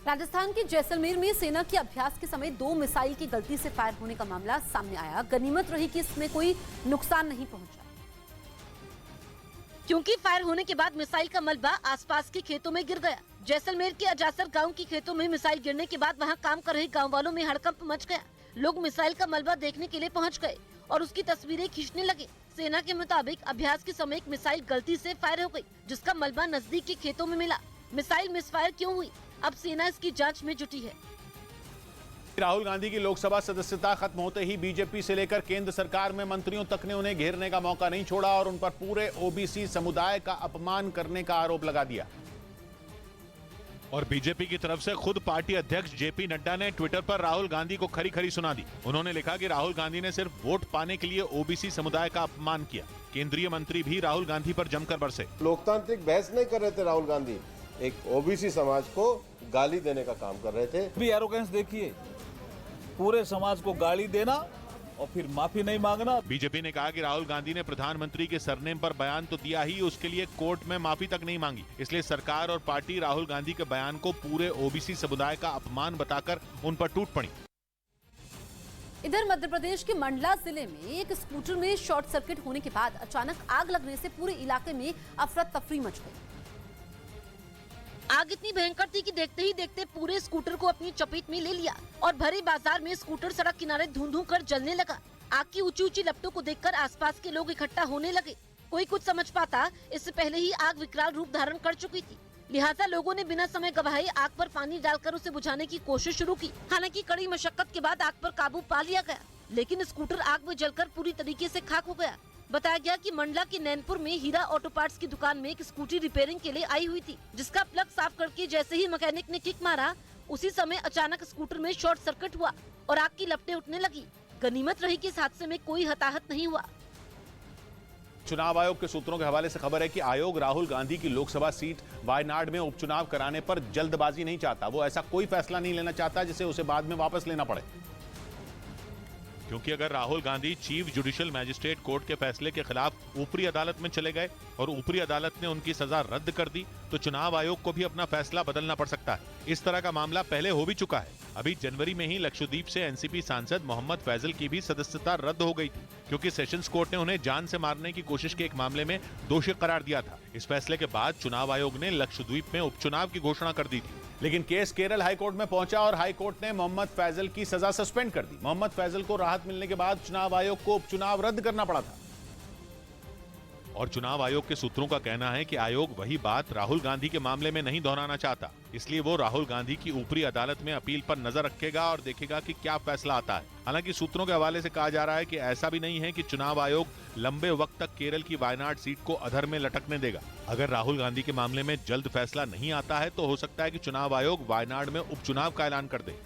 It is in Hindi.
राजस्थान के जैसलमेर में सेना के अभ्यास के समय 2 मिसाइल की गलती से फायर होने का मामला सामने आया। गनीमत रही कि इसमें कोई नुकसान नहीं पहुंचा, क्योंकि फायर होने के बाद मिसाइल का मलबा आसपास के खेतों में गिर गया। जैसलमेर के अजासर गांव के खेतों में मिसाइल गिरने के बाद वहां काम कर रहे गांव वालों में हड़कंप मच गया। लोग मिसाइल का मलबा देखने के लिए पहुंच गए और उसकी तस्वीरें खींचने लगे। सेना के मुताबिक अभ्यास के समय एक मिसाइल गलती से फायर हो गई, जिसका मलबा नजदीक के खेतों में मिला। मिसाइल मिसफायर क्यों हुई, अब सेना इसकी जांच में जुटी है। राहुल गांधी की लोकसभा सदस्यता खत्म होते ही बीजेपी से लेकर केंद्र सरकार में मंत्रियों तक ने उन्हें घेरने का मौका नहीं छोड़ा और उन पर पूरे ओबीसी समुदाय का अपमान करने का आरोप लगा दिया। और बीजेपी की तरफ से खुद पार्टी अध्यक्ष जेपी नड्डा ने ट्विटर पर राहुल गांधी को खरी खरी सुना दी। उन्होंने लिखा कि राहुल गांधी ने सिर्फ वोट पाने के लिए ओबीसी समुदाय का अपमान किया। केंद्रीय मंत्री भी राहुल गांधी पर जमकर बरसे। लोकतांत्रिक बहस नहीं कर रहे थे राहुल गांधी, एक ओबीसी समाज को गाली देने का काम कर रहे थे। भी एरोगेंस देखिए, पूरे समाज को गाली देना और फिर माफी नहीं मांगना। बीजेपी ने कहा कि राहुल गांधी ने प्रधानमंत्री के सरनेम पर बयान तो दिया ही, उसके लिए कोर्ट में माफी तक नहीं मांगी। इसलिए सरकार और पार्टी राहुल गांधी के बयान को पूरे ओबीसी समुदाय का अपमान बताकर उन पर टूट पड़ी। इधर मध्य प्रदेश के मंडला जिले में एक स्कूटर में शॉर्ट सर्किट होने के बाद अचानक आग लगने से पूरे इलाके में अफरा तफरी मच गई। आग इतनी भयंकर थी कि देखते ही देखते पूरे स्कूटर को अपनी चपेट में ले लिया और भरे बाजार में स्कूटर सड़क किनारे धुंध कर जलने लगा। आग की ऊंची ऊंची लपटों को देखकर आसपास के लोग इकट्ठा होने लगे। कोई कुछ समझ पाता, इससे पहले ही आग विकराल रूप धारण कर चुकी थी। लिहाजा लोगों ने बिना समय गवाए आग पर पानी डालकर उसे बुझाने की कोशिश शुरू की। हालांकि कड़ी मशक्कत के बाद आग पर काबू पा लिया गया, लेकिन स्कूटर आग में जलकर पूरी तरीके से खाक हो गया। बताया गया कि मंडला के नैनपुर में हीरा ऑटो पार्ट्स की दुकान में एक स्कूटी रिपेयरिंग के लिए आई हुई थी, जिसका प्लग साफ करके जैसे ही मैकेनिक ने किक मारा, उसी समय अचानक स्कूटर में शॉर्ट सर्किट हुआ और आग की लपटें उठने लगी। गनीमत रही कि इस हादसे में कोई हताहत नहीं हुआ। चुनाव आयोग के सूत्रों के हवाले से खबर है कि आयोग राहुल गांधी की लोकसभा सीट वायनाड में उपचुनाव कराने पर जल्दबाजी नहीं चाहता। वो ऐसा कोई फैसला नहीं लेना चाहता जिसे उसे बाद में वापस लेना पड़े, क्योंकि अगर Rahul Gandhi chief judicial magistrate court के फैसले के खिलाफ ऊपरी अदालत में चले गए और ऊपरी अदालत ने उनकी सजा रद्द कर दी, तो चुनाव आयोग को भी अपना फैसला बदलना पड़ सकता है। इस तरह का मामला पहले हो भी चुका है। अभी जनवरी में ही लक्षद्वीप से एनसीपी सांसद मोहम्मद फैजल की भी सदस्यता रद्द हो गई थी, क्योंकि सेशंस कोर्ट ने उन्हें जान से मारने की कोशिश के एक मामले में दोषी करार दिया था। इस फैसले के बाद चुनाव आयोग ने लक्षद्वीप में उपचुनाव की घोषणा कर दी थी। लेकिन केस केरल हाईकोर्ट में पहुंचा और हाईकोर्ट ने मोहम्मद फैजल की सजा सस्पेंड कर दी। मोहम्मद फैजल को राहत मिलने के बाद चुनाव आयोग को उपचुनाव रद्द करना पड़ा था। और चुनाव आयोग के सूत्रों का कहना है कि आयोग वही बात राहुल गांधी के मामले में नहीं दोहराना चाहता, इसलिए वो राहुल गांधी की ऊपरी अदालत में अपील पर नजर रखेगा और देखेगा कि क्या फैसला आता है। हालांकि सूत्रों के हवाले से कहा जा रहा है कि ऐसा भी नहीं है कि चुनाव आयोग लंबे वक्त तक केरल की वायनाड सीट को अधर में लटकने देगा। अगर राहुल गांधी के मामले में जल्द फैसला नहीं आता है तो हो सकता है कि चुनाव आयोग वायनाड में उपचुनाव का ऐलान कर दे।